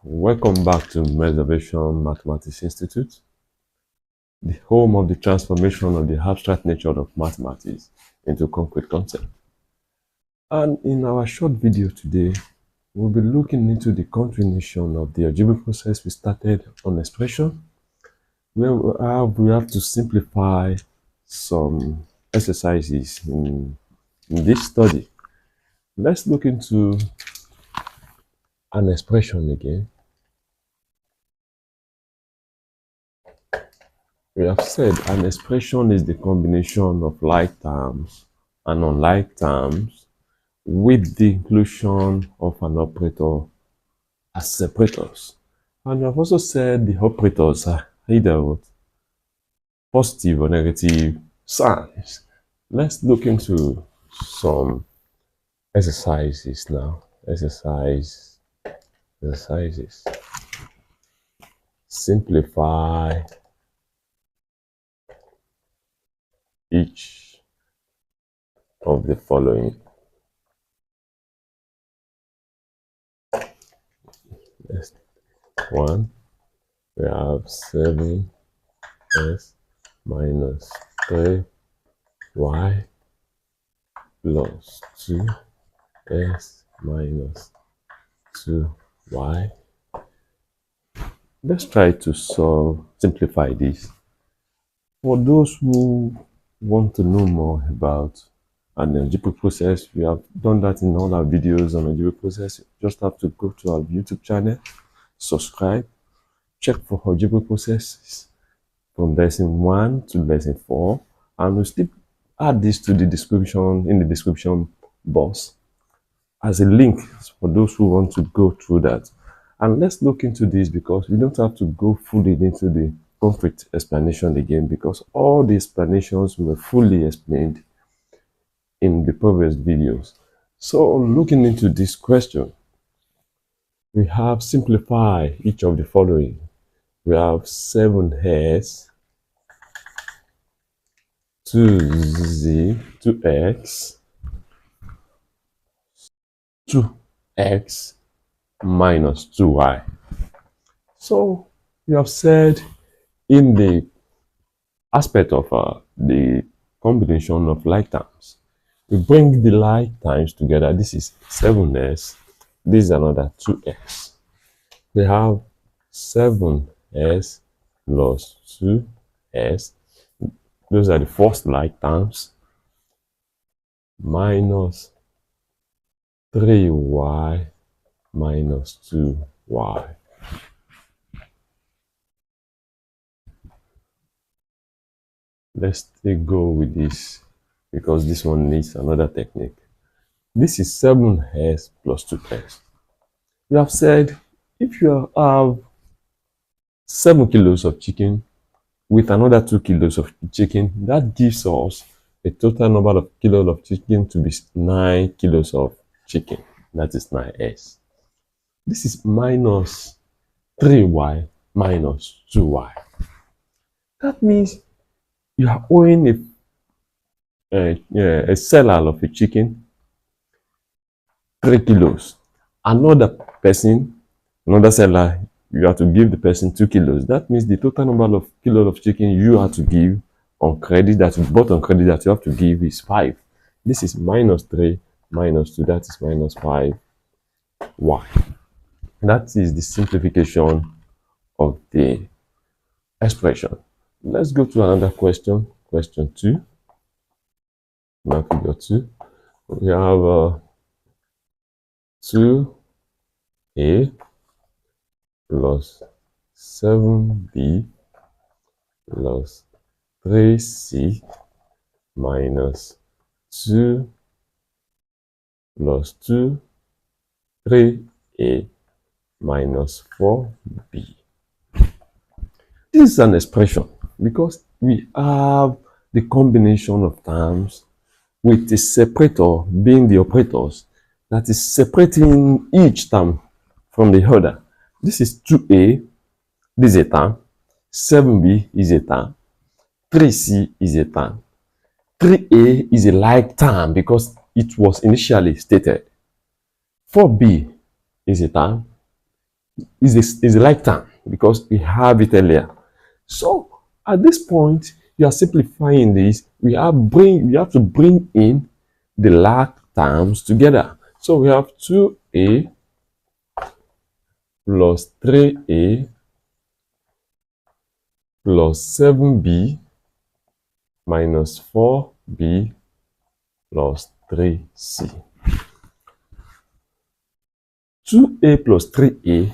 Welcome back to Reservation Mathematics Institute, the home of the transformation of the abstract nature of mathematics into concrete concept. And in our short video today, we'll be looking into the continuation of the algebraic process we started on expression, where we have to simplify some exercises in this study. Let's look into an expression again. We have said an expression is the combination of like terms and unlike terms with the inclusion of an operator as separators. And we have also said the operators are either with positive or negative signs. Let's look into some exercises now. Exercises. Simplify each of the following. Next one, we have 7s minus 3y plus 2s minus 2y. Let's try to simplify this. For those who want to know more about an algebraic process, we have done that in all our videos on algebraic process. You just have to go to our YouTube channel, subscribe, check for algebraic processes from lesson 1 to lesson 4, and we'll still add this to the description in the description box as a link for those who want to go through that. And let's look into this because we don't have to go fully into the concrete explanation again, because all the explanations were fully explained in the previous videos. So looking into this question, we have simplify each of the following. We have 7s 2x 2x minus 2y. So we have said in the aspect of the combination of like terms, we bring the like terms together. This is 7s, this is another 2x. We have 7s plus 2s, those are the first like terms, minus 3y minus 2y. Let's go with this because this one needs another technique. This is 7s plus 2s. We have said if you have 7 kilos of chicken with another 2 kilos of chicken, that gives us a total number of kilos of chicken to be 9 kilos of chicken. That is 9s. This is minus 3y minus 2y. That means you are owing a seller of a chicken 3 kilos. Another seller, you have to give the person 2 kilos. That means the total number of kilos of chicken you have to give on credit, that you bought on credit, that you have to give is 5. This is minus 3 minus 2, that is minus 5y. That is the simplification of the expression. Let's go to another question. Question 2. Now figure 2. We have 2a plus 7b plus 3c minus 2 plus 2 3a minus 4b. This is an expression because we have the combination of terms with the separator being the operators that is separating each term from the other. This is 2a, this is a term, 7b is a term, 3c is a term, 3a is a like term because it was initially stated, 4b is a term, is a like term because we have it earlier. So at this point, you are simplifying this. We have to bring in the like terms together. So we have 2a plus 3a plus 7b minus 4b plus 3c. 2a plus 3a,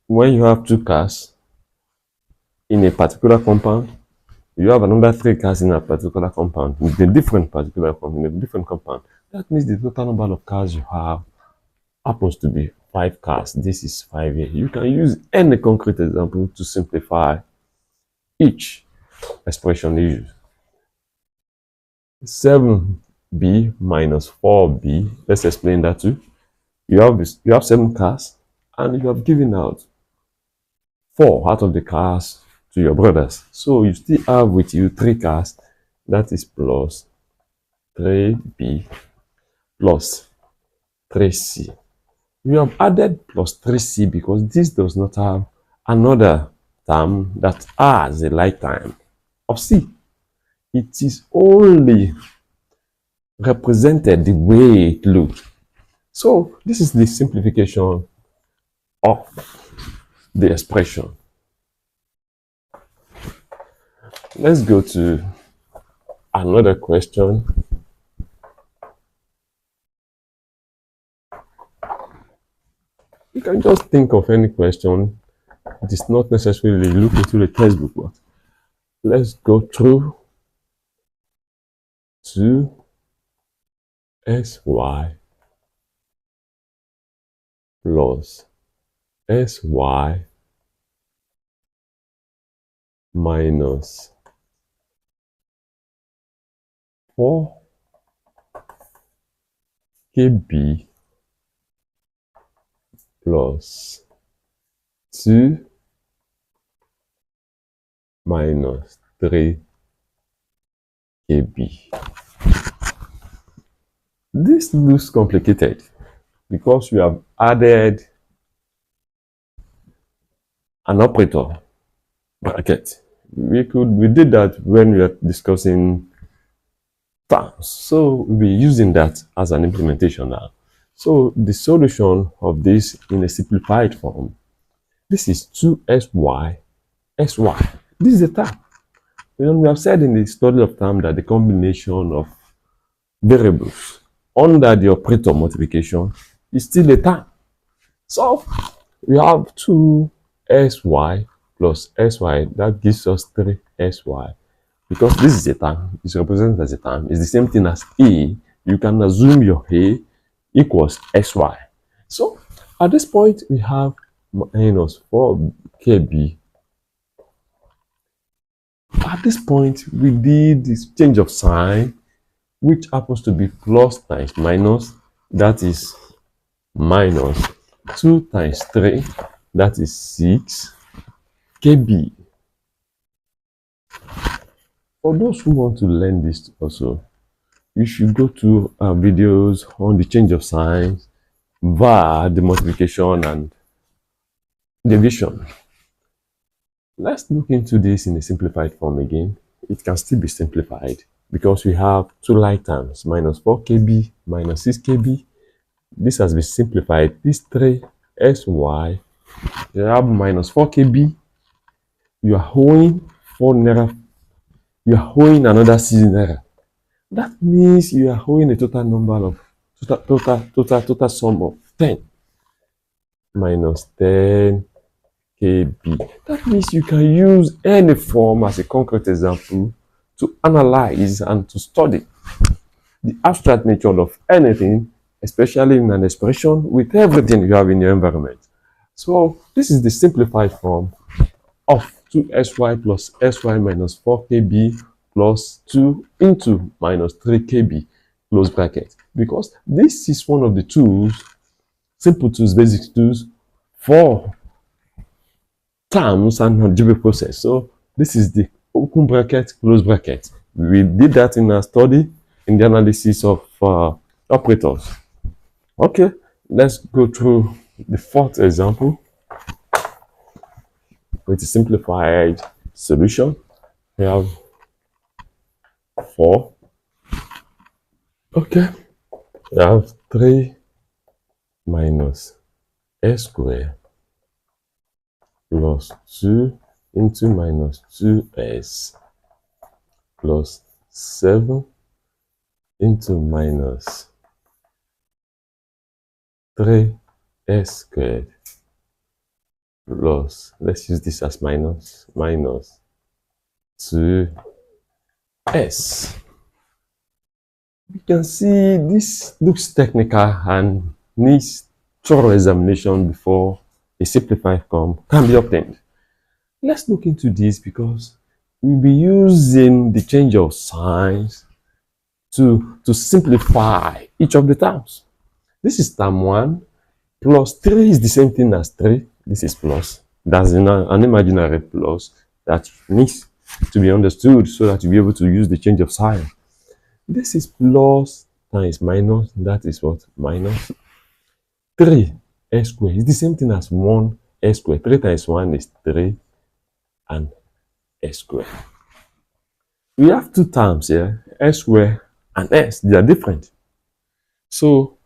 when you have two cars in a particular compound, you have another three cars in a particular compound, with a different compound. That means the total number of cars you have happens to be 5 cars. This is 5a. You can use any concrete example to simplify each expression you use. 7b minus 4b, let's explain that too. You have 7 cars and you have given out 4 out of the cars to your brothers. So you still have with you 3 cars. That is plus 3b plus 3c. We have added plus 3c because this does not have another term that has a like term of c. It is only represented the way it looks. So this is the simplification of the expression. Let's go to another question. You can just think of any question. It is not necessarily look into the textbook, but let's go through 2sy plus sy minus 4kb plus 2 minus 3kb. This looks complicated because we have added an operator bracket. We did that when we were discussing terms, so we'll be using that as an implementation now. So the solution of this in a simplified form, this is 2sy sy. This is a term. We have said in the study of term that the combination of variables under the operator multiplication is still a term. So we have 2sy plus sy, that gives us 3sy. Because this is a term, it's represented as a term, it's the same thing as a. You can assume your a equals sy. So at this point we have minus 4kb. At this point we did this change of sign, which happens to be plus times minus, that is minus 2 times 3, that is 6 kb. For those who want to learn this also, you should go to our videos on the change of signs, var, the multiplication and division. Let's look into this in a simplified form again. It can still be simplified because we have 2 like terms, minus 4kb minus 6kb. This has been simplified. This 3sy, you have minus 4kb. You are owing 4 naira. You are owing another 6 naira. That means you are owing a total number of total sum of 10 minus 10 kb. That means you can use any form as a concrete example to analyze and to study the abstract nature of anything, especially in an expression with everything you have in your environment. So this is the simplified form of 2sy plus sy minus 4kb plus 2 into minus 3kb, close bracket. Because this is one of the tools, simple tools, basic tools for terms and algebraic process. So this is the open bracket, close bracket. We did that in our study in the analysis of operators. Okay, let's go through the 4th example. with the simplified solution, we have 4. Okay, we have 3 minus s squared plus 2 into minus 2s plus 7 into minus 3s squared plus, let's use this as minus 2s. You can see this looks technical and needs thorough examination before a simplified form can be obtained. Let's look into this because we'll be using the change of signs to simplify each of the terms. This is term 1. Plus 3 is the same thing as 3. This is plus. That's an imaginary plus that needs to be understood so that you'll be able to use the change of sign. This is plus times minus. That is what? Minus 3 s squared is the same thing as 1 s squared. 3 times 1 is 3 and s squared. We have two terms here, s squared and s. They are different. So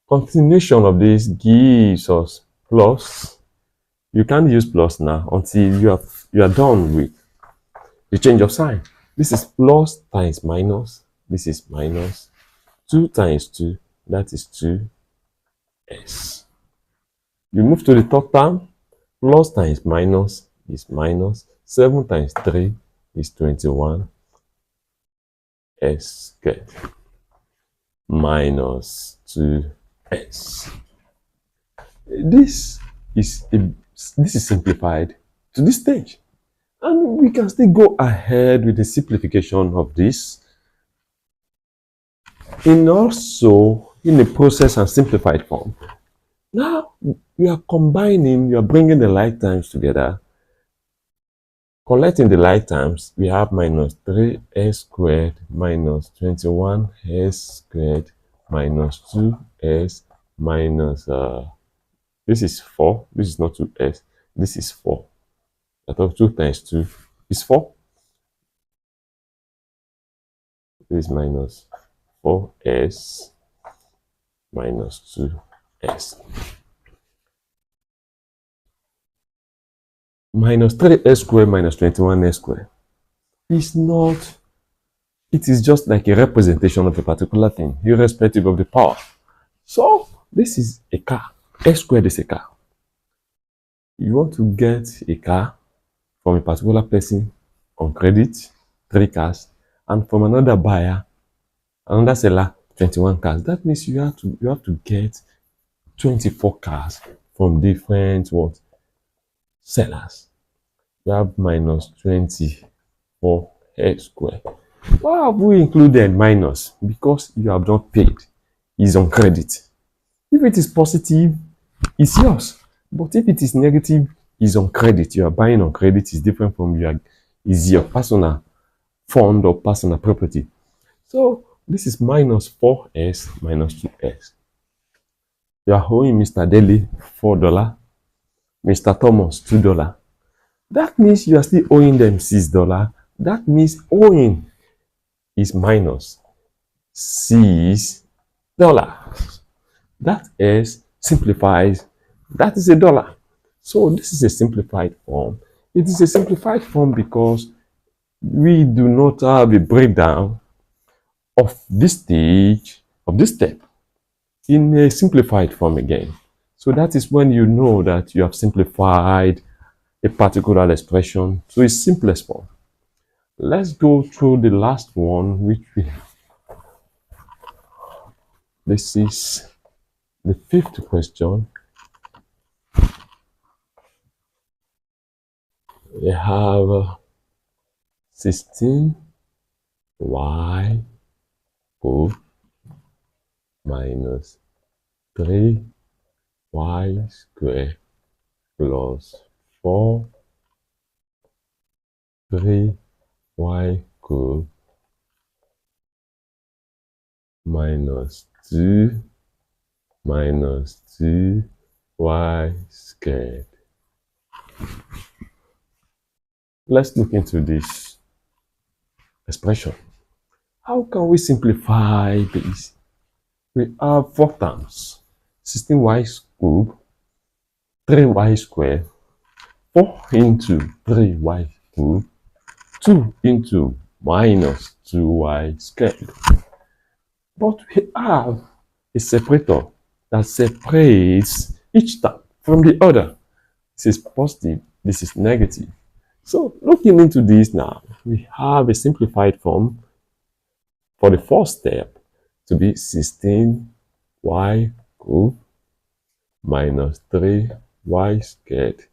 continuation of this gives us plus. You can't use plus now until you are done with the change of sign. This is plus times minus. This is minus 2 times 2. That is 2s. You move to the third term. Plus times minus is minus. 7 times 3 is 21 s squared minus 2s. This is simplified to this stage, and we can still go ahead with the simplification of this in a process and simplified form. Now you are combining, you are bringing the like terms together. Collecting the like terms, we have minus 3s squared minus 21s squared minus 2s minus this is 4. This is not 2s. This is 4. I thought 2 times 2 is 4. This is minus 4s minus 2s. Minus 3s squared minus 21s squared is not, it is just like a representation of a particular thing, irrespective of the power. So this is a car. S squared is a car. You want to get a car from a particular person on credit, 3 cars, and from another buyer, another seller, 21 cars. That means you have to get 24 cars from different sellers. You have minus 24s squared. Why have we included minus? Because you have not paid. It's on credit. If it is positive, it's yours. But if it is negative, it's on credit. You are buying on credit. It's different from is your personal fund or personal property. So this is minus 4s minus 2s. You are owing Mr. Daly $4, Mr. Thomas $2. That means you are still owing them $6. That means owing is minus $6. That s simplifies. That is $1. So this is a simplified form. It is a simplified form because we do not have a breakdown of this stage, of this step, in a simplified form again. So that is when you know that you have simplified a particular expression to its simplest form. Let's go through the last one, this is the 5th question. We have 16y cubed minus 3y squared plus 3y cubed minus 2y squared. Let's look into this expression. How can we simplify this? We have 4 terms: 16y cubed, 3y squared, 4 into 3y cubed, 2 into minus 2y squared. But we have a separator that separates each term from the other. This is positive, this is negative. So looking into this now, we have a simplified form for the first step to be 16y cubed minus 3y squared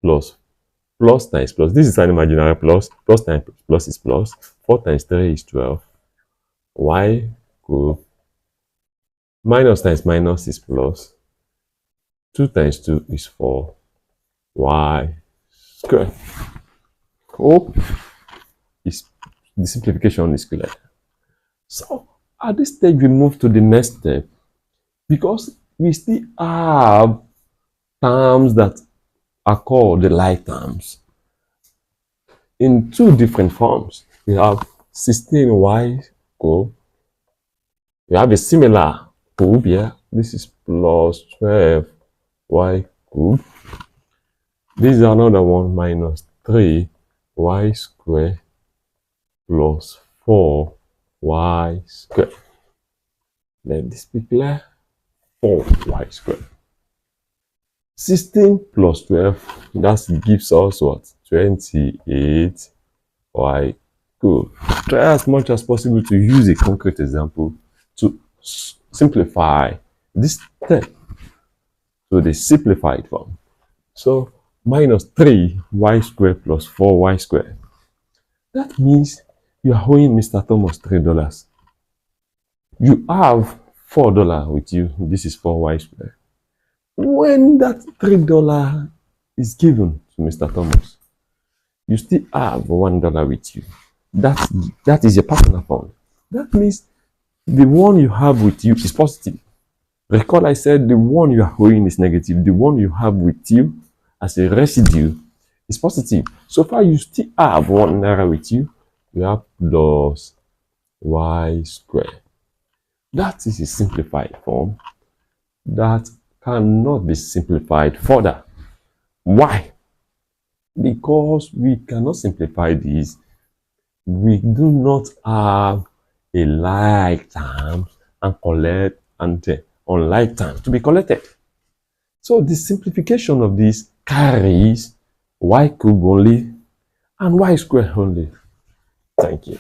plus times plus. This is an imaginary plus. Plus times plus is plus. 4 times 3 is 12. Y cubed minus times minus is plus. 2 times 2 is 4. Y squared. Hope the simplification is clear. So at this stage, we move to the next step because we still have terms that are called the like terms in 2 different forms. We have 16y cubed. We have a similar cube here. This is plus 12y cubed. This is another one minus 3y squared plus 4y squared. Let this be clear. 4y squared. 16 plus 12, that gives us what? 28y cubed. Try as much as possible to use a concrete example to simplify this step to the simplified form. So minus 3y squared plus 4y squared. That means you are owing Mr. Thomas $3. You have $4 with you. This is 4y squared. When that $3 is given to Mr. Thomas, you still have $1 with you. That is your personal fund. That means the one you have with you is positive. Recall I said the one you are owing is negative. The one you have with you as a residue is positive. So far you still have $1 with you. You have plus y squared. That is a simplified form that cannot be simplified further. Why? Because we cannot simplify this. We do not have a like term and collect and unlike term to be collected. So the simplification of this carries y cubed only and y squared only. Thank you.